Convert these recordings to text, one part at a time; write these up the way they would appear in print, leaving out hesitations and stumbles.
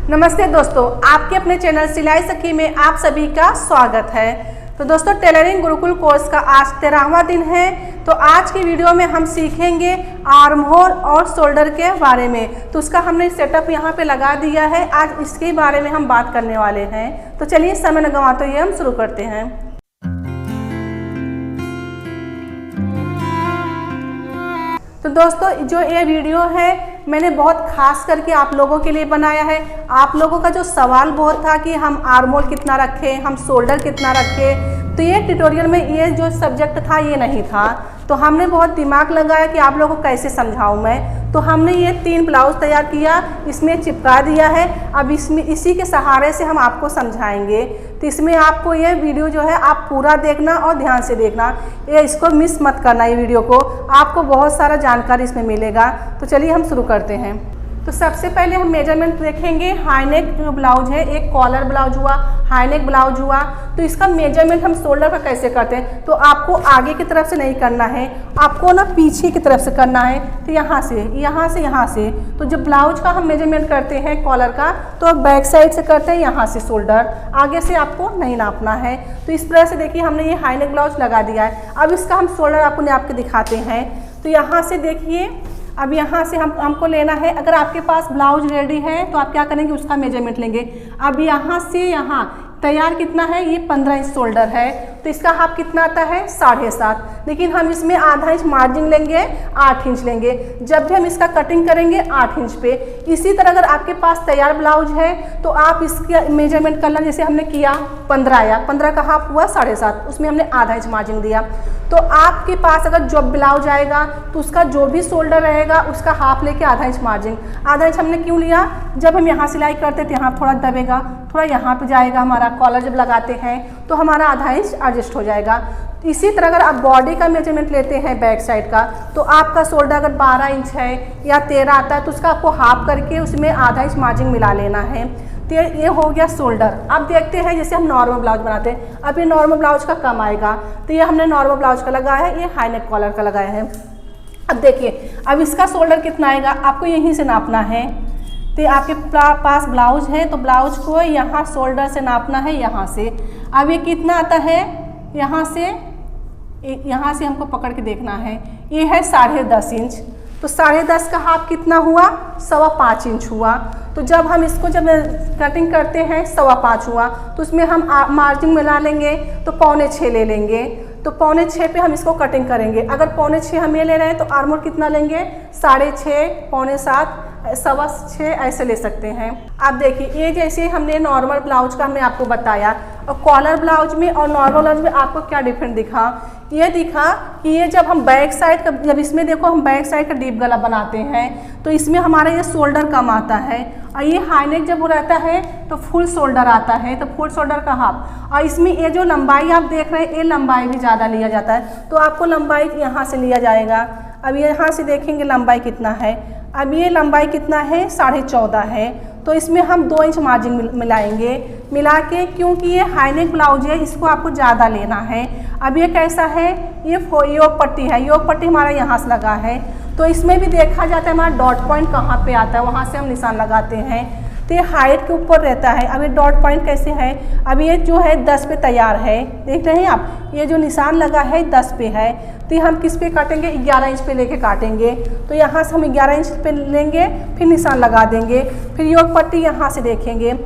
नमस्ते दोस्तों, आपके अपने चैनल सिलाई सखी में आप सभी का स्वागत है। तो दोस्तों, टेलरिंग गुरुकुल कोर्स का आज 13वां दिन है। तो आज की वीडियो में हम सीखेंगे आर्म होल और शोल्डर के बारे में। तो उसका हमने सेटअप यहाँ पे लगा दिया है। आज इसके बारे में हम बात करने वाले हैं। तो चलिए समय न गंवाते हुए हम शुरू करते हैं। तो दोस्तों, जो ये वीडियो है मैंने बहुत खास करके आप लोगों के लिए बनाया है। आप लोगों का जो सवाल बहुत था कि हम आर्म होल कितना रखें, हम शोल्डर कितना रखें, तो ये ट्यूटोरियल में ये जो सब्जेक्ट था ये नहीं था। तो हमने बहुत दिमाग लगाया कि आप लोगों को कैसे समझाऊं मैं। तो हमने ये 3 ब्लाउज तैयार किया, इसमें चिपका दिया है। अब इसमें इसी के सहारे से हम आपको समझाएंगे। तो इसमें आपको ये वीडियो जो है आप पूरा देखना और ध्यान से देखना, ये इसको मिस मत करना। ये वीडियो को आपको बहुत सारा जानकारी इसमें मिलेगा। तो चलिए हम शुरू करते हैं। तो सबसे पहले हम मेजरमेंट देखेंगे। हाई नेक जो ब्लाउज है, एक कॉलर ब्लाउज हुआ, हाई नेक ब्लाउज हुआ, तो इसका मेजरमेंट हम शोल्डर का कैसे करते हैं। तो आपको आगे की तरफ से नहीं करना है, आपको ना पीछे की तरफ से करना है। तो यहाँ से यहाँ से यहाँ से। तो जब ब्लाउज का हम मेजरमेंट करते हैं कॉलर का, तो बैक साइड से करते हैं यहाँ से शोल्डर, आगे से आपको नहीं नापना है। तो इस तरह से देखिए हमने ये हाई नेक ब्लाउज लगा दिया है। अब इसका हम शोल्डर आपको नाप के दिखाते हैं। तो यहाँ से देखिए, अब यहाँ से हमको लेना है। अगर आपके पास ब्लाउज रेडी है तो आप क्या करेंगे, उसका मेजरमेंट लेंगे। अब यहाँ से यहाँ तैयार कितना है, ये 15 इंच शोल्डर है। तो इसका हाफ कितना आता है, 7.5। लेकिन हम इसमें आधा इंच मार्जिन लेंगे, 8 इंच लेंगे। जब भी हम इसका कटिंग करेंगे 8 इंच पे। इसी तरह अगर आपके पास तैयार ब्लाउज है तो आप इसका मेजरमेंट करना, जैसे हमने किया 15 आया, 15 का हाफ हुआ 7.5, उसमें हमने आधा इंच मार्जिन दिया। तो आपके पास अगर जो ब्लाउज आएगा तो उसका जो भी शोल्डर रहेगा उसका हाफ लेके आधा इंच मार्जिन। आधा इंच हमने क्यों लिया, जब हम यहाँ सिलाई करते थे यहाँ थोड़ा दबेगा, थोड़ा यहाँ पे जाएगा हमारा कॉलर जब लगाते हैं तो हमारा आधा इंच एडजस्ट हो जाएगा। इसी तरह अगर आप बॉडी का मेजरमेंट लेते हैं बैक साइड का, तो आपका शोल्डर अगर 12 इंच है या 13 आता है तो उसका आपको हाफ करके उसमें आधा इंच मार्जिन मिला लेना है। तो ये हो गया शोल्डर। अब देखते हैं जैसे हम नॉर्मल ब्लाउज बनाते हैं। अब ये नॉर्मल ब्लाउज का कम आएगा, तो ये हमने नॉर्मल ब्लाउज का लगाया है, ये हाई नेक कॉलर का लगाया है। अब देखिए, अब इसका शोल्डर कितना आएगा आपको यहीं से नापना है। तो आपके पास ब्लाउज है तो ब्लाउज को यहाँ शोल्डर से नापना है, यहाँ से। अब ये कितना आता है, यहाँ से हमको पकड़ के देखना है। ये है 10.5 इंच। तो 10.5 का हाफ कितना हुआ, 5.25 इंच हुआ। तो जब हम इसको जब कटिंग करते हैं 5.25 हुआ, तो उसमें हम मार्जिन मिला लेंगे तो 5.25 ले लेंगे। तो 5.25 पे हम इसको कटिंग करेंगे। अगर 5.25 हम ये ले रहे हैं तो आर्म होल कितना लेंगे, 6.5, 6.25, 6.25 ऐसे ले सकते हैं। आप देखिए, ये जैसे हमने नॉर्मल ब्लाउज का हमने आपको बताया, और कॉलर ब्लाउज में और नॉर्मल ब्लाउज में आपको क्या डिफरेंस दिखा, ये दिखा कि ये जब हम बैक साइड का, जब इसमें देखो हम बैक साइड का डीप गला बनाते हैं तो इसमें हमारा ये शोल्डर कम आता है। और ये हाई नेक जब रहता है तो फुल शोल्डर आता है, तो फुल शोल्डर का हाफ। और इसमें ये जो लंबाई आप देख रहे हैं, ये लंबाई भी ज़्यादा लिया जाता है, तो आपको लंबाई यहाँ से लिया जाएगा। अब यहाँ से देखेंगे लंबाई कितना है। अब ये लंबाई कितना है, 14.5 है। तो इसमें हम 2 इंच मार्जिन मिलाएंगे, मिला के, क्योंकि ये हाई नेक ब्लाउज है इसको आपको ज़्यादा लेना है। अब ये कैसा है, ये योग पट्टी है, योग पट्टी हमारा यहाँ से लगा है। तो इसमें भी देखा जाता है हमारा डॉट पॉइंट कहाँ पे आता है, वहाँ से हम निशान लगाते हैं। तो ये हाइट के ऊपर रहता है। अब ये डॉट पॉइंट कैसे है, अब ये जो है 10 पे तैयार है, देख रहे हैं आप, ये जो निशान लगा है 10 पे है। तो ये हम किस पे काटेंगे, 11 इंच पे लेके काटेंगे। तो यहाँ से हम 11 इंच पे लेंगे, फिर निशान लगा देंगे। फिर योग पट्टी यहाँ से देखेंगे,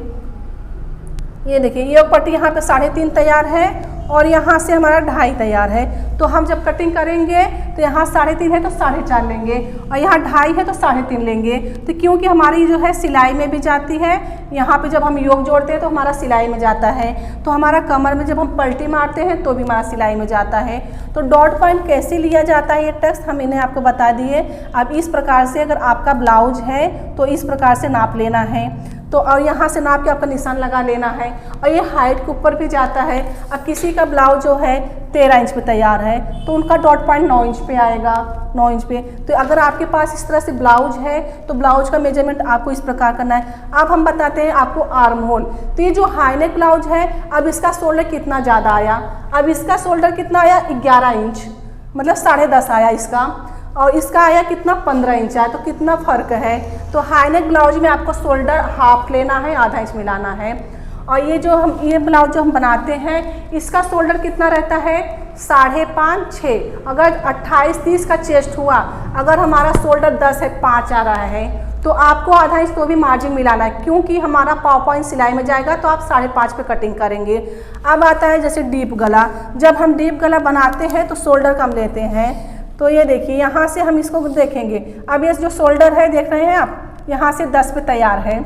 ये देखिए योग पट्टी यहाँ पे 3.5 तैयार है और यहाँ से हमारा 2.5 तैयार है। तो हम जब कटिंग करेंगे तो यहाँ 3.5 है तो 4.5 लेंगे, और यहाँ 2.5 है तो 3.5 लेंगे। तो क्योंकि हमारी जो है सिलाई में भी जाती है, यहाँ पे जब हम योग जोड़ते हैं तो हमारा सिलाई में जाता है, तो हमारा कमर में जब हम पलटी मारते हैं तो भी हमारा सिलाई में जाता है। तो डॉट पॉइंट कैसे लिया जाता है, ये टेक्स्ट हम इन्हें आपको बता दिए। अब इस प्रकार से अगर आपका ब्लाउज है तो इस प्रकार से नाप लेना है। तो और यहाँ से नाप के आपका निशान लगा लेना है। और ये हाइट के ऊपर भी जाता है। अब किसी का ब्लाउज जो है 13 इंच पे तैयार है तो उनका डॉट पॉइंट 9 इंच पे आएगा, 9 इंच पे। तो अगर आपके पास इस तरह से ब्लाउज है तो ब्लाउज का मेजरमेंट आपको इस प्रकार करना है। अब हम बताते हैं आपको आर्म होल। तो ये जो हाई नेक ब्लाउज है, अब इसका शोल्डर कितना ज़्यादा आया, अब इसका शोल्डर कितना आया, 11 इंच, मतलब 10.5 आया इसका। और इसका आया कितना 15 इंच है, तो कितना फ़र्क है। तो हाई नेक ब्लाउज में आपको शोल्डर हाफ लेना है, आधा इंच मिलाना है। और ये ब्लाउज जो हम बनाते हैं इसका शोल्डर कितना रहता है 5.5 6। अगर 28-30 का चेस्ट हुआ, अगर हमारा शोल्डर 10 है 5 आ रहा है, तो आपको आधा इंच तो भी मार्जिन मिलाना है, क्योंकि हमारा पाव पॉइंट सिलाई में जाएगा तो आप 5.5 पे कटिंग करेंगे। अब आता है जैसे डीप गला। जब हम डीप गला बनाते हैं तो शोल्डर कम लेते हैं। तो ये देखिए यहाँ से हम इसको देखेंगे। अब ये जो शोल्डर है देख रहे हैं आप, यहाँ से 10 पे तैयार है।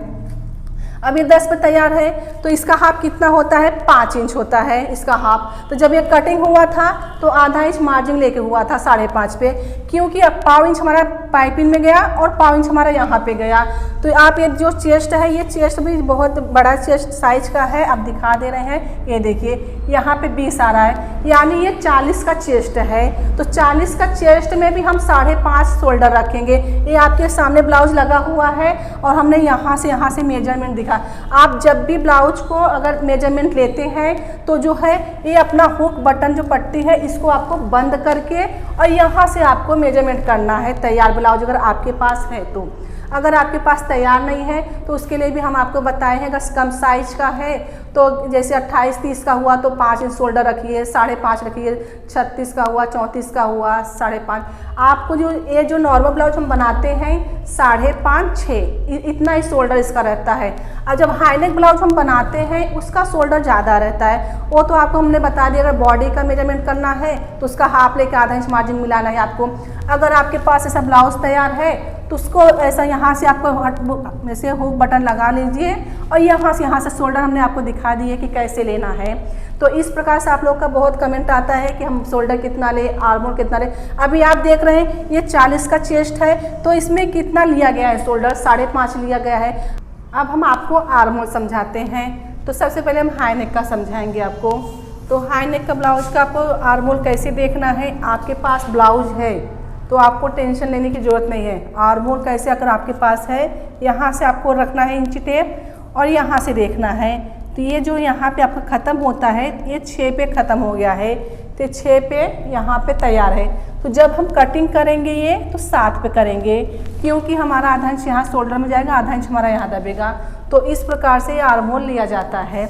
अब ये 10 पे तैयार है तो इसका हाफ कितना होता है 5 इंच होता है इसका हाफ। तो जब ये कटिंग हुआ था तो आधा इंच मार्जिन लेके हुआ था 5.5 पे, क्योंकि अब पाव इंच हमारा पाइपिंग में गया और पाव इंच हमारा यहाँ पे गया। तो आप ये जो चेस्ट है, ये चेस्ट भी बहुत बड़ा चेस्ट साइज का है, आप दिखा दे रहे हैं। ये देखिए यहाँ पे 20 आ रहा है, यानी ये 40 का चेस्ट है। तो 40 का चेस्ट में भी हम 5.5 शोल्डर रखेंगे। ये आपके सामने ब्लाउज लगा हुआ है और हमने यहाँ से मेजरमेंट दिखा। आप जब भी ब्लाउज को अगर मेजरमेंट लेते हैं तो जो है ये अपना हुक बटन जो पट्टी है इसको आपको बंद करके और यहाँ से आपको मेजरमेंट करना है तैयार ब्लाउज अगर आपके पास है तो। अगर आपके पास तैयार नहीं है तो उसके लिए भी हम आपको बताए हैं, अगर कम साइज का है तो जैसे 28-30 का हुआ तो 5 इंच शोल्डर रखिए, 5.5 रखिए, 36 का हुआ, 34 का हुआ 5.5। आपको जो नॉर्मल ब्लाउज हम बनाते हैं 5.5 6 इतना ही शोल्डर इसका रहता है। और जब हाई नेक ब्लाउज हम बनाते हैं उसका शोल्डर ज़्यादा रहता है। वो तो आपको हमने बता दिया, अगर बॉडी का मेजरमेंट करना है तो उसका हाफ लेके आधा इंच मार्जिन मिलाना है आपको। अगर आपके पास ऐसा ब्लाउज तैयार है तो उसको ऐसा यहाँ से आपको ऐसे हुक बटन लगा लीजिए और यहाँ से शोल्डर हमने आपको दिखा दिए कि कैसे लेना है। तो इस प्रकार से आप लोग का बहुत कमेंट आता है कि हम शोल्डर कितना ले, आर्म होल कितना ले। अभी आप देख रहे हैं ये 40 का चेस्ट है तो इसमें कितना लिया गया है शोल्डर 5.5 लिया गया है। अब हम आपको आर्म होल समझाते हैं। तो सबसे पहले हम हाई नेक का समझाएंगे आपको। तो हाई नेक का ब्लाउज का आपको आर्म होल कैसे देखना है, आपके पास ब्लाउज है तो आपको टेंशन लेने की ज़रूरत नहीं है। आर्म होल कैसे अगर आपके पास है, यहाँ से आपको रखना है इंची टेप और यहाँ से देखना है। तो ये जो यहाँ पे आपका ख़त्म होता है ये 6 पे ख़त्म हो गया है, तो 6 पे यहाँ पे तैयार है। तो जब हम कटिंग करेंगे ये तो 7 पे करेंगे, क्योंकि हमारा आधा इंच यहाँ शोल्डर में जाएगा, आधा इंच हमारा यहाँ दबेगा। तो इस प्रकार से ये आर्म होल लिया जाता है।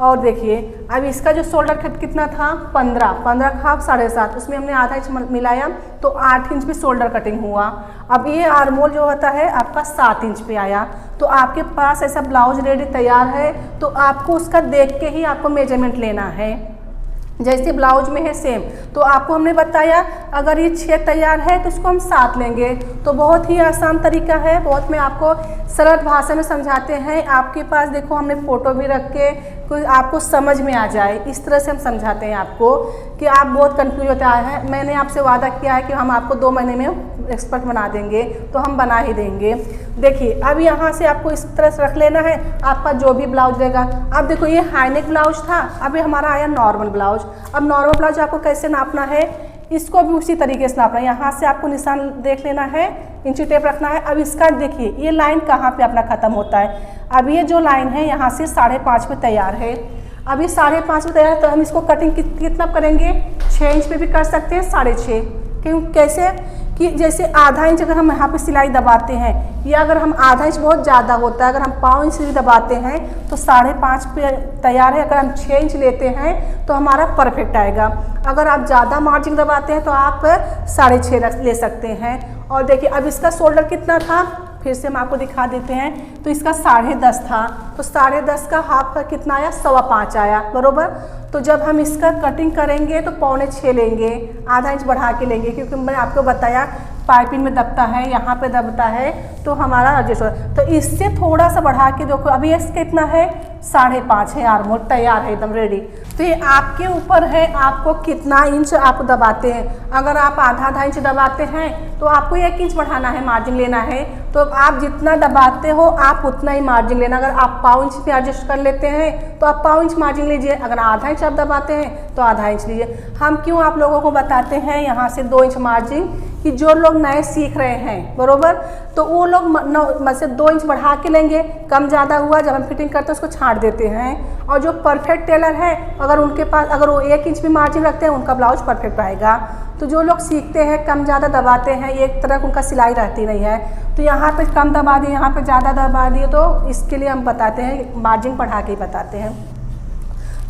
और देखिए अब इसका जो शोल्डर कितना था 15 का 7.5, उसमें हमने आधा इंच मिलाया तो 8 इंच पे शोल्डर कटिंग हुआ। अब ये आर्म होल जो होता है आपका 7 इंच पे आया। तो आपके पास ऐसा ब्लाउज रेडी तैयार है तो आपको उसका देख के ही आपको मेजरमेंट लेना है। जैसे ब्लाउज में है सेम, तो आपको हमने बताया अगर ये 6 तैयार है तो इसको हम 7 लेंगे। तो बहुत ही आसान तरीका है, बहुत में आपको सरल भाषा में समझाते हैं। आपके पास देखो हमने फ़ोटो भी रख के कोई आपको समझ में आ जाए, इस तरह से हम समझाते हैं आपको कि आप बहुत कंफ्यूज होते आए हैं। मैंने आपसे वादा किया है कि हम आपको 2 महीने में एक्सपर्ट बना देंगे, तो हम बना ही देंगे। देखिए अब यहाँ से आपको इस तरह से रख लेना है आपका जो भी ब्लाउज रहेगा। अब देखो ये हाई नेक ब्लाउज था, अभी हमारा आया नॉर्मल ब्लाउज। अब नॉर्मल ब्लाउज आपको कैसे नापना है, इसको भी उसी तरीके से नापना है। यहाँ से आपको निशान देख लेना है, इंची टेप रखना है। अब इसका देखिए ये लाइन कहाँ पे अपना ख़त्म होता है। अब ये जो लाइन है यहाँ से 5.5 पे तैयार है। अब ये 5.5 पे तैयार है तो हम इसको कटिंग कितना करेंगे, 6 इंच पे भी कर सकते हैं, 6.5। क्यों कैसे कि जैसे आधा इंच अगर हम यहाँ पे सिलाई दबाते हैं, या अगर हम आधा इंच बहुत ज़्यादा होता है, अगर हम पाव इंच भी दबाते हैं तो 5.5 पे तैयार है। अगर हम 6 इंच लेते हैं तो हमारा परफेक्ट आएगा। अगर आप ज़्यादा मार्जिन दबाते हैं तो आप 6.5 ले सकते हैं। और देखिए अब इसका शोल्डर कितना था, फिर से हम आपको दिखा देते हैं। तो इसका 10.5 था, तो 10.5 का हाफ का कितना आया, 5.25 आया, बरोबर। तो जब हम इसका कटिंग करेंगे तो 6.25 लेंगे, आधा इंच बढ़ा के लेंगे, क्योंकि मैंने आपको बताया पाइपिंग में दबता है, यहाँ पे दबता है, तो हमारा एडजस्ट हो। तो इससे थोड़ा सा बढ़ा के देखो, अभी इसका कितना है, 5.5 है, आर्म होल तैयार है एकदम रेडी। तो ये आपके ऊपर है आपको कितना इंच आप दबाते हैं। अगर आप आधा इंच दबाते हैं तो आपको 1 इंच बढ़ाना है, मार्जिन लेना है। तो आप जितना दबाते हो आप उतना ही मार्जिन लेना। अगर आप पाव इंच पे एडजस्ट कर लेते हैं तो आप पाव इंच मार्जिन लीजिए, अगर आधा इंच आप दबाते हैं तो आधा इंच लीजिए। हम क्यों आप लोगों को बताते हैं यहाँ से 2 इंच मार्जिन, कि जो लोग नए सीख रहे हैं, बरोबर, तो वो लोग मतलब 2 इंच बढ़ा के लेंगे। कम ज़्यादा हुआ जब हम फिटिंग करते हैं उसको छांट देते हैं। और जो परफेक्ट टेलर है अगर उनके पास अगर वो 1 इंच भी मार्जिन रखते हैं उनका ब्लाउज परफेक्ट आएगा। तो जो लोग सीखते हैं कम ज़्यादा दबाते हैं, एक तरह उनका सिलाई रहती नहीं है, तो यहाँ पे कम दबा दिए, यहाँ पे ज़्यादा दबा दिए, तो इसके लिए हम बताते हैं, मार्जिन बढ़ा के ही बताते हैं।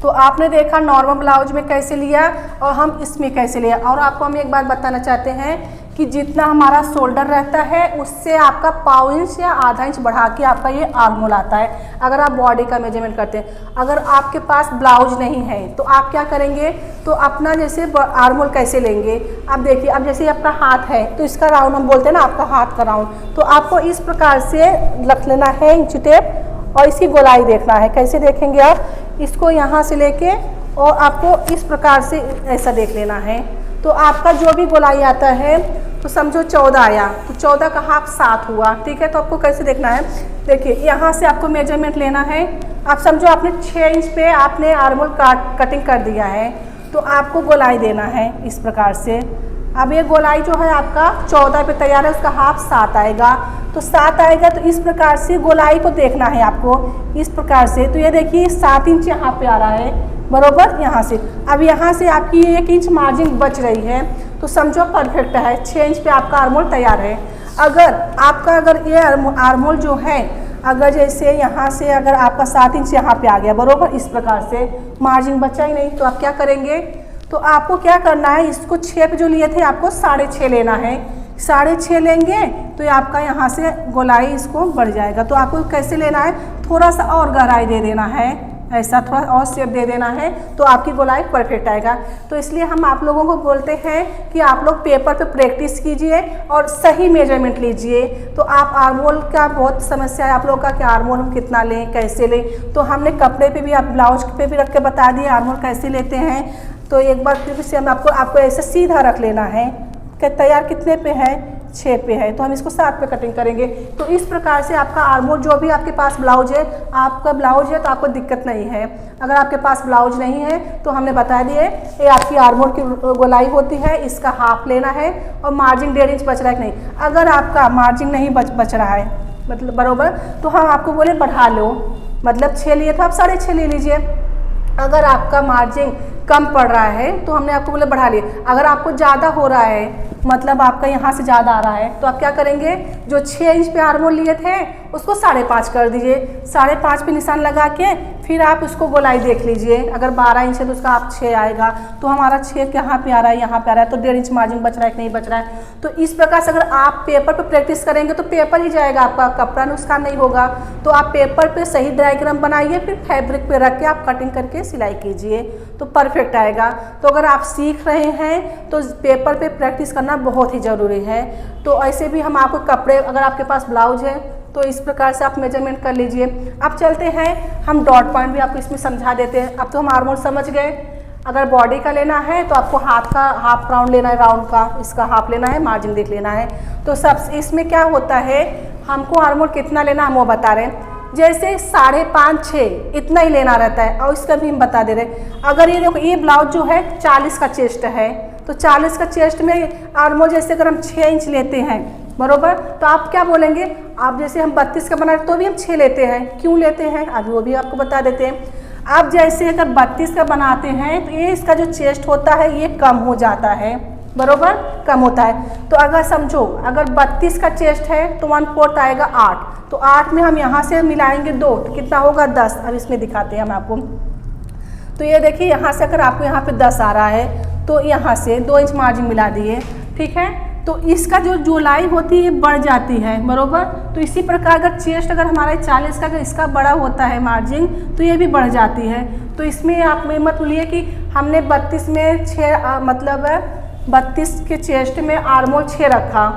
तो आपने देखा नॉर्मल ब्लाउज में कैसे लिया और हम इसमें कैसे लिया। और आपको हम एक बात बताना चाहते हैं कि जितना हमारा शोल्डर रहता है उससे आपका पाव इंच या आधा इंच बढ़ा के आपका ये आर्मोल आता है, अगर आप बॉडी का मेजरमेंट करते हैं। अगर आपके पास ब्लाउज नहीं है तो आप क्या करेंगे, तो अपना जैसे आर्मोल कैसे लेंगे, अब देखिए, अब जैसे आपका हाथ है तो इसका राउंड हम बोलते हैं ना, आपका हाथ का राउंड, तो आपको इस प्रकार से रख लेना है इंची टेप और इसकी गोलाई देखना है। कैसे देखेंगे आप, इसको यहाँ से लेके और आपको इस प्रकार से ऐसा देख लेना है। तो आपका जो भी गोलाई आता है, तो समझो 14 आया, तो 14 का हाफ 7 हुआ, ठीक है। तो आपको कैसे देखना है, देखिए यहाँ से आपको मेजरमेंट लेना है। आप समझो आपने 6 इंच पे आपने आर्मोल कटिंग कर दिया है, तो आपको गोलाई देना है इस प्रकार से। अब ये गोलाई जो है आपका 14 पे तैयार है, उसका हाफ 7 आएगा, तो 7 आएगा, तो इस प्रकार से गोलाई को देखना है आपको इस प्रकार से। तो ये देखिए 7 इंच यहाँ पे आ रहा है, बरोबर यहाँ से। अब यहाँ से आपकी 1 इंच मार्जिन बच रही है, तो समझो परफेक्ट है, 6 इंच पे आपका आर्मोल तैयार है। अगर ये आर्मोल जो है, अगर जैसे यहाँ से अगर आपका 7 इंच यहाँ पे आ गया, बरोबर इस प्रकार से, मार्जिन बचा ही नहीं, तो आप क्या करेंगे, तो आपको क्या करना है, इसको 6 पे जो लिए थे आपको 6.5 लेना है, 6.5 लेंगे तो ये आपका यहाँ से गोलाई इसको बढ़ जाएगा। तो आपको कैसे लेना है, थोड़ा सा और गहराई दे देना है, ऐसा थोड़ा और शेप दे देना है, तो आपकी गोलाई परफेक्ट आएगा। तो इसलिए हम आप लोगों को बोलते हैं कि आप लोग पेपर पे प्रैक्टिस कीजिए और सही मेजरमेंट लीजिए। तो आप आर्मोल का बहुत समस्या है आप लोगों का कि आर्मोल हम कितना लें, कैसे लें, तो हमने कपड़े पे भी, आप ब्लाउज पे भी रख के बता दिए आर्मोल कैसे लेते हैं। तो एक बार फिर से हम आपको ऐसे सीधा रख लेना है कि तैयार कितने पे है, 6 पे है, तो हम इसको 7 पे कटिंग करेंगे। तो इस प्रकार से आपका आर्मोल, जो भी आपके पास ब्लाउज है, आपका ब्लाउज है तो आपको दिक्कत नहीं है। अगर आपके पास ब्लाउज नहीं है तो हमने बता दिए, ये आपकी आर्मोल की गोलाई होती है, इसका हाफ लेना है और मार्जिन 1.5 इंच बच रहा है कि नहीं। अगर आपका मार्जिन नहीं बच रहा है, मतलब बरोबर, तो हम आपको बोले बढ़ा लो, मतलब 6 लिए तो आप 6.5 ले लीजिए। अगर आपका मार्जिन कम पड़ रहा है तो हमने आपको बोले बढ़ा लिए। अगर आपको ज़्यादा हो रहा है, मतलब आपका यहाँ से ज़्यादा आ रहा है, तो आप क्या करेंगे, जो 6 इंच पे आर्मोल लिए थे उसको 5.5 कर दीजिए। 5.5 पे निशान लगा के फिर आप उसको गोलाई देख लीजिए। अगर 12 इंच है तो उसका आप 6 आएगा, तो हमारा 6 कहाँ पे आ रहा है, यहाँ पे आ रहा है, तो 1.5 इंच मार्जिन बच रहा है कि नहीं बच रहा है। तो इस प्रकार से अगर आप पेपर पे प्रैक्टिस करेंगे तो पेपर ही जाएगा, आपका कपड़ा नुकसान नहीं होगा। तो आप पेपर पे सही डायग्राम बनाइए, फिर फैब्रिक पे रख के आप कटिंग करके सिलाई कीजिए, तो परफेक्ट आएगा। तो अगर आप सीख रहे हैं तो पेपर पे प्रैक्टिस करना बहुत ही ज़रूरी है। तो ऐसे भी हम आपको कपड़े, अगर आपके पास ब्लाउज है तो इस प्रकार से आप मेजरमेंट कर लीजिए। अब चलते हैं, हम डॉट पॉइंट भी आपको इसमें समझा देते हैं। अब तो हम आर्मोल समझ गए। अगर बॉडी का लेना है तो आपको हाथ का हाफ राउंड लेना है, राउंड का इसका हाफ लेना है, मार्जिन देख लेना है। तो सब इसमें क्या होता है, हमको आर्मोल कितना लेना हम वो बता रहे हैं। जैसे 5.5 6 इतना ही लेना रहता है, और इसका भी हम बता दे रहे हैं। अगर ये देखो, ये ब्लाउज जो है 40 का चेस्ट है, तो 40 का चेस्ट में आर्मोल जैसे अगर हम 6 इंच लेते हैं, बरोबर, तो आप क्या बोलेंगे, आप जैसे हम 32 का बना रहे तो भी हम 6 लेते हैं, क्यों लेते हैं अभी वो भी आपको बता देते हैं। आप जैसे अगर 32 का बनाते हैं तो ये इसका जो चेस्ट होता है ये कम हो जाता है, बरोबर, कम होता है। तो अगर समझो अगर 32 का चेस्ट है तो 1/4 आएगा 8, तो 8 में हम यहाँ से मिलाएंगे 2, तो कितना होगा 10। अब इसमें दिखाते हैं हम आपको। तो ये देखिए, यहाँ से अगर आपको यहाँ पे 10 आ रहा है तो यहाँ से 2 इंच मार्जिन मिला दिए, ठीक है। तो इसका जो गोलाई होती है बढ़ जाती है, बरोबर। तो इसी प्रकार अगर चेस्ट अगर हमारा 40 का अगर इसका बड़ा होता है मार्जिन, तो ये भी बढ़ जाती है। तो इसमें आप मत भूलिए कि हमने 32 में 6 मतलब 32 के चेस्ट में आर्मोल 6 रखा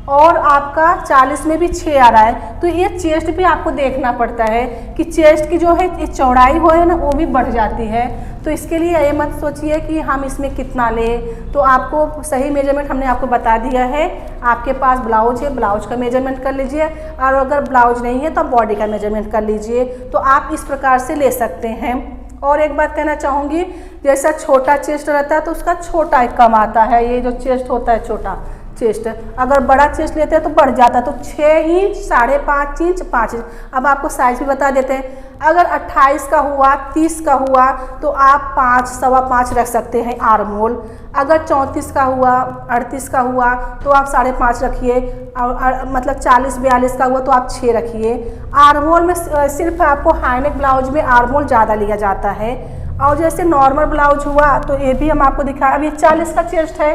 और आपका 40 में भी 6 आ रहा है। तो ये चेस्ट भी आपको देखना पड़ता है कि चेस्ट की जो है ये चौड़ाई हो है ना, वो भी बढ़ जाती है। तो इसके लिए ये मत सोचिए कि हम इसमें कितना लें। तो आपको सही मेजरमेंट हमने आपको बता दिया है। आपके पास ब्लाउज है, ब्लाउज का मेजरमेंट कर लीजिए, और अगर ब्लाउज नहीं है तो आप बॉडी का मेजरमेंट कर लीजिए। तो आप इस प्रकार से ले सकते हैं। और एक बात कहना चाहूँगी, जैसा छोटा चेस्ट रहता है तो उसका छोटा कम आता है, ये जो चेस्ट होता है छोटा, चेस्ट। अगर बड़ा चेस्ट लेते हैं तो बढ़ जाता है, तो 6 इंच, 5.5 इंच, 5 इंच। अब आपको साइज भी बता देते हैं। अगर 28 का हुआ, 30 का हुआ तो आप 5, 5.25 रख सकते हैं आर्म होल। अगर 34 का हुआ, 38 का हुआ तो आप 5.5 रखिए, और मतलब 40-42 का हुआ तो आप 6 रखिए। आर्म होल में सिर्फ आपको हाई नेक ब्लाउज में आर्म होल ज़्यादा लिया जाता है। और जैसे नॉर्मल ब्लाउज हुआ तो ये भी हम आपको दिखाया। अब ये 40 का चेस्ट है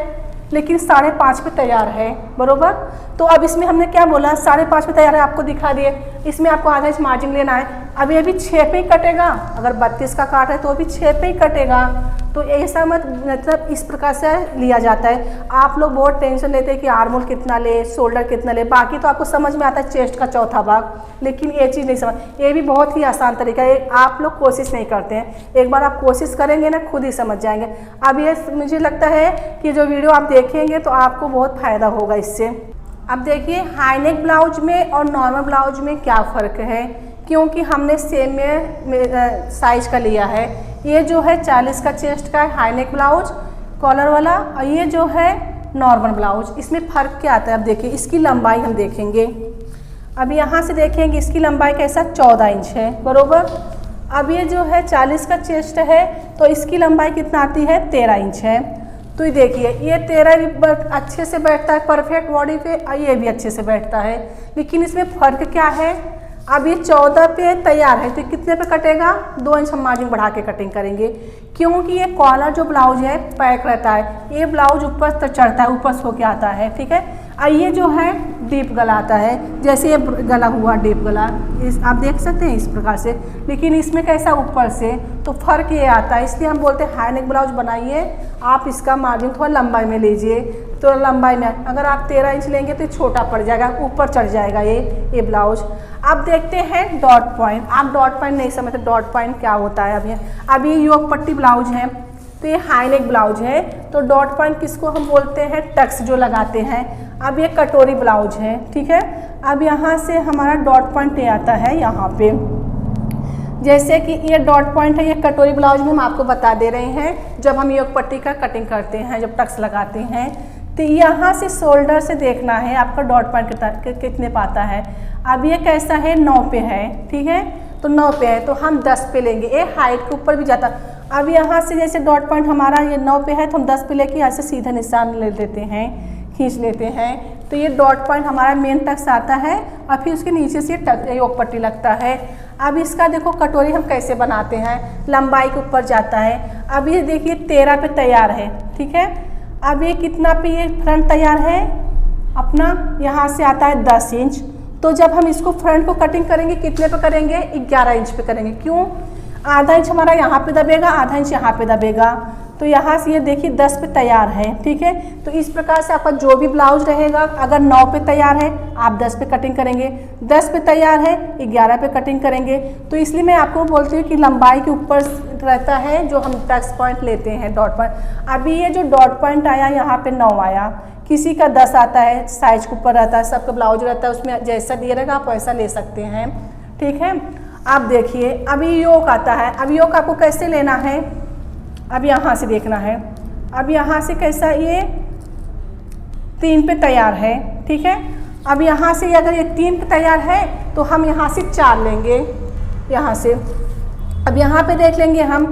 लेकिन 5.5 पे तैयार है, बरोबर। तो अब इसमें हमने क्या बोला, 5.5 पे तैयार है, आपको दिखा दिए। इसमें आपको आधा इंच मार्जिन लेना है। अब ये भी 6 पे ही कटेगा। अगर 32 का काट है तो भी 6 पे ही कटेगा। तो ऐसा मतलब इस प्रकार से लिया जाता है। आप लोग बहुत टेंशन लेते हैं कि आर्म होल कितना ले, शोल्डर कितना ले, बाकी तो आपको समझ में आता है चेस्ट का चौथा भाग, लेकिन ये चीज़ नहीं समझ। ये भी बहुत ही आसान तरीका है, आप लोग कोशिश नहीं करते हैं। एक बार आप कोशिश करेंगे ना, खुद ही समझ जाएंगे। अब ये मुझे लगता है कि जो वीडियो आप देखेंगे तो आपको बहुत फ़ायदा होगा इससे। अब देखिए हाई नेक ब्लाउज में और नॉर्मल ब्लाउज में क्या फ़र्क है, क्योंकि हमने सेम में साइज का लिया है। ये जो है 40 का चेस्ट का है हाई नेक ब्लाउज कॉलर वाला, और ये जो है नॉर्मल ब्लाउज। इसमें फ़र्क क्या आता है, अब देखिए इसकी लंबाई हम देखेंगे। अब यहाँ से देखेंगे इसकी लंबाई कैसा, 14 इंच है, बरोबर। अब ये जो है 40 का चेस्ट है तो इसकी लंबाई कितना आती है, 13 इंच है। तो ये देखिए ये 13 अच्छे से बैठता है परफेक्ट बॉडी पे, और ये भी अच्छे से बैठता है। लेकिन इसमें फ़र्क क्या है, अब ये 14 पे तैयार है तो कितने पे कटेगा, 2 इंच हम मार्जिन बढ़ा के कटिंग करेंगे, क्योंकि ये कॉलर जो ब्लाउज है पैक रहता है। ये ब्लाउज ऊपर तक चढ़ता है, ऊपर से होके आता है, ठीक है। और ये जो है डीप गला आता है, जैसे ये गला हुआ डीप गला, इस आप देख सकते हैं इस प्रकार से। लेकिन इसमें कैसा ऊपर से, तो फ़र्क ये आता है। इसलिए हम बोलते हैं हाई नेक ब्लाउज बनाइए, आप इसका मार्जिन थोड़ा लंबाई में लीजिए। तो लंबाई में अगर आप 13 इंच लेंगे तो छोटा पड़ जाएगा, ऊपर चढ़ जाएगा ये ब्लाउज। अब देखते हैं डॉट पॉइंट। आप डॉट पॉइंट नहीं समझते डॉट पॉइंट क्या होता है। अब ये योग पट्टी ब्लाउज है तो ये हाई नेक ब्लाउज है, तो डॉट पॉइंट किसको हम बोलते हैं, टक्स जो लगाते हैं। अब ये कटोरी ब्लाउज है, ठीक है। अब यहाँ से हमारा डॉट पॉइंट ये आता है यहाँ पे, जैसे कि ये डॉट पॉइंट है, ये कटोरी ब्लाउज में हम आपको बता दे रहे हैं। जब हम योग पट्टी का कटिंग करते हैं, जब टक्स लगाते हैं, तो यहाँ से शोल्डर से देखना है आपका डॉट पॉइंट कितने पाता है। अब ये कैसा है, 9 पे है, ठीक है। तो 9 पे है तो हम 10 पे लेंगे, ये हाइट के ऊपर भी जाता। अब यहाँ से जैसे डॉट पॉइंट हमारा ये 9 पे है तो हम 10 पे लेके यहाँ से सीधा निशान ले लेते हैं, खींच लेते हैं। तो ये डॉट पॉइंट हमारा मेन टक्स आता है, और फिर उसके नीचे से योग पट्टी लगता है। अब इसका देखो कटोरी हम कैसे बनाते हैं, लंबाई के ऊपर जाता है। अब ये देखिए 13 पे तैयार है, ठीक है। अब ये कितना पे ये फ्रंट तैयार है अपना, यहाँ से आता है 10 इंच। तो जब हम इसको फ्रंट को कटिंग करेंगे कितने पे करेंगे, 11 इंच पे करेंगे। क्यों, आधा इंच हमारा यहाँ पे दबेगा, आधा इंच यहाँ पे दबेगा। तो यहाँ से ये देखिए 10 पे तैयार है, ठीक है। तो इस प्रकार से आपका जो भी ब्लाउज रहेगा, अगर 9 पे तैयार है आप 10 पे कटिंग करेंगे, 10 पे तैयार है 11 पे कटिंग करेंगे। तो इसलिए मैं आपको बोलती हूँ कि लंबाई के ऊपर रहता है जो हम टक्स पॉइंट लेते हैं, डॉट पॉइंट। अभी ये जो डॉट पॉइंट आया यहाँ पे 9 आया, किसी का 10 आता है, साइज के ऊपर रहता है, सबका ब्लाउज रहता है, उसमें जैसा दिया रहेगा आप वैसा ले सकते हैं, ठीक है। अब देखिए अभी योक आता है। अब योक आपको कैसे लेना है, अब यहाँ से देखना है। अब यहाँ से कैसा, ये 3 पे तैयार है, ठीक है। अब यहाँ से अगर ये 3 पे तैयार है तो हम यहाँ से 4 लेंगे, यहाँ से। अब यहाँ पे देख लेंगे हम,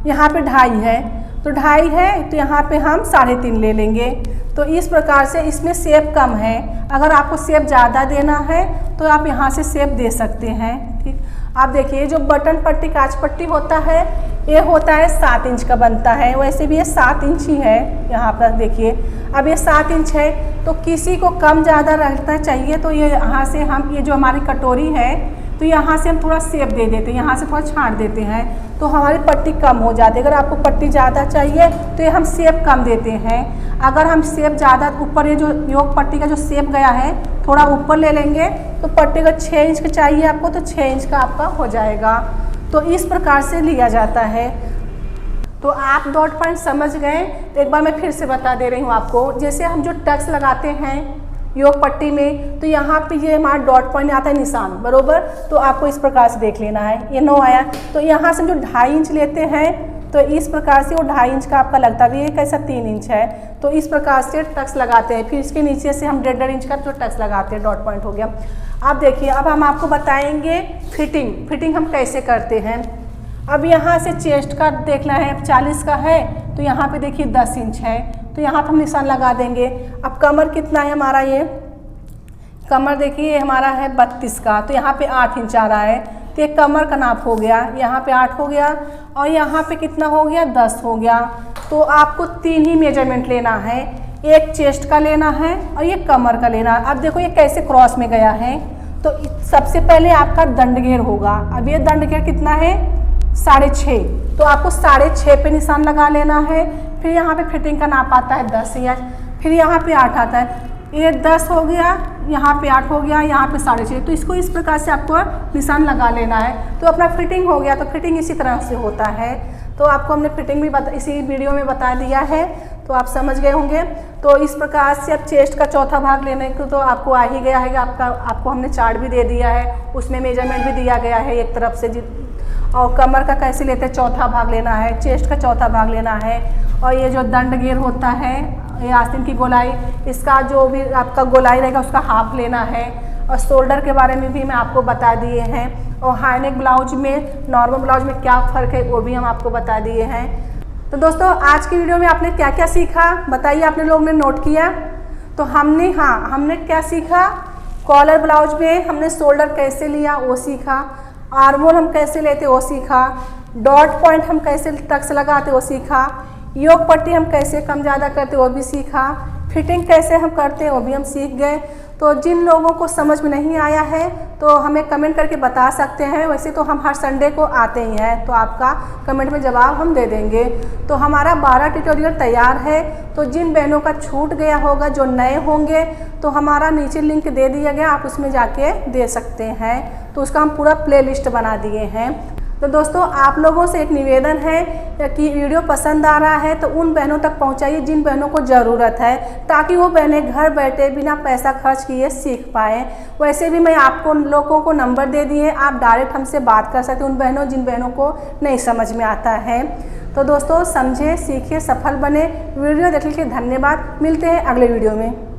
यहाँ पे 2.5 है, तो 2.5 है तो यहाँ पे हम 3.5 ले लेंगे। तो इस प्रकार से इसमें शेप कम है, अगर आपको शेप ज़्यादा देना है तो आप यहाँ से शेप दे सकते हैं, ठीक। आप देखिए जो बटन पट्टी काज पट्टी होता है ये होता है 7 इंच का बनता है, वैसे भी ये 7 इंच ही है। यहाँ पर देखिए अब ये 7 इंच है, तो किसी को कम ज़्यादा रहना चाहिए तो ये यहाँ से हम, ये जो हमारी कटोरी है तो यहाँ से हम थोड़ा शेप दे देते हैं, यहाँ से थोड़ा छाँट देते हैं तो हमारी पट्टी कम हो जाती है। अगर आपको पट्टी ज़्यादा चाहिए तो ये हम शेप कम देते हैं। अगर हम शेप ज़्यादा ऊपर, ये जो योग पट्टी का जो शेप गया है थोड़ा ऊपर ले लेंगे तो पट्टी अगर 6 इंच का चाहिए आपको तो 6 इंच का आपका हो जाएगा। तो इस प्रकार से लिया जाता है। तो आप डॉट पॉइंट समझ गए, तो एक बार मैं फिर से बता दे रही हूँ आपको। जैसे हम जो टक्स लगाते हैं योग पट्टी में तो यहाँ पे ये हमारा डॉट पॉइंट आता है निशान, बरोबर। तो आपको इस प्रकार से देख लेना है, ये 9 आया तो यहाँ से जो 2.5 इंच लेते हैं तो इस प्रकार से वो 2.5 इंच का आपका लगता है, ये कैसा 3 इंच है, तो इस प्रकार से टक्स लगाते हैं। फिर इसके नीचे से हम 1.5 इंच का जो टक्स लगाते हैं, डॉट पॉइंट हो गया। अब देखिए, अब हम आपको बताएंगे फिटिंग हम कैसे करते हैं। अब यहाँ से चेस्ट का देखना है, 40 का है तो यहाँ पे देखिए 10 इंच है, तो यहाँ पर हम निशान लगा देंगे। अब कमर कितना है हमारा, ये कमर देखिए हमारा है 32 का, तो यहाँ पे 8 इंच आ रहा है, तो ये कमर का नाप हो गया, यहाँ पे 8 हो गया और यहाँ पे कितना हो गया, 10 हो गया। तो आपको 3 ही मेजरमेंट लेना है, एक चेस्ट का लेना है और ये कमर का लेना है। अब देखो ये कैसे क्रॉस में गया है, तो सबसे पहले आपका दंडघेर होगा। अब ये दंडघेर कितना है, 6.5, तो आपको 6.5 पे निशान लगा लेना है। फिर यहाँ पे फिटिंग का नाप आता है 10 इंच, फिर यहाँ पे 8 आता है, ये 10 हो गया, यहाँ पे 8 हो गया, यहाँ पे 6.5, तो इसको इस प्रकार से आपको निशान लगा लेना है। तो अपना फिटिंग हो गया। तो फिटिंग इसी तरह से होता है, तो आपको हमने फिटिंग भी इसी वीडियो में बता दिया है, तो आप समझ गए होंगे। तो इस प्रकार से अब चेस्ट का चौथा भाग लेने को तो आपको आ ही गया है, आपको हमने चार्ट भी दे दिया है, उसमें मेजरमेंट भी दिया गया है एक तरफ से। और कमर का कैसे लेते हैं, चौथा भाग लेना है, चेस्ट का चौथा भाग लेना है, और ये जो दंडघेर होता है, ये आस्तीन की गोलाई, इसका जो भी आपका गोलाई रहेगा उसका हाफ लेना है। और शोल्डर के बारे में भी मैं आपको बता दिए हैं, और हाई नेक ब्लाउज में नॉर्मल ब्लाउज में क्या फ़र्क है वो भी हम आपको बता दिए हैं। तो दोस्तों, आज की वीडियो में आपने क्या क्या सीखा बताइए, आपने लोगों ने नोट किया? तो हमने क्या सीखा, कॉलर ब्लाउज में हमने शोल्डर कैसे लिया वो सीखा, आर्मोल हम कैसे लेते वो सीखा, डॉट पॉइंट हम कैसे टक्स लगाते वो सीखा, योग पट्टी हम कैसे कम ज़्यादा करते वो भी सीखा, फिटिंग कैसे हम करते हैं वो भी हम सीख गए। तो जिन लोगों को समझ में नहीं आया है तो हमें कमेंट करके बता सकते हैं, वैसे तो हम हर संडे को आते ही हैं, तो आपका कमेंट में जवाब हम दे देंगे। तो हमारा 12 ट्यूटोरियल तैयार है, तो जिन बहनों का छूट गया होगा, जो नए होंगे, तो हमारा नीचे लिंक दे दिया गया, आप उसमें जाके दे सकते हैं। तो उसका हम पूरा प्लेलिस्ट बना दिए हैं। तो दोस्तों, आप लोगों से एक निवेदन है कि वीडियो पसंद आ रहा है तो उन बहनों तक पहुंचाइए जिन बहनों को ज़रूरत है, ताकि वो बहनें घर बैठे बिना पैसा खर्च किए सीख पाएँ। वैसे भी मैं आपको लोगों को नंबर दे दिए, आप डायरेक्ट हमसे बात कर सकते हैं, उन बहनों जिन बहनों को नहीं समझ में आता है। तो दोस्तों, समझे, सीखिए, सफल बने। वीडियो देखने के लिए धन्यवाद। मिलते हैं अगले वीडियो में।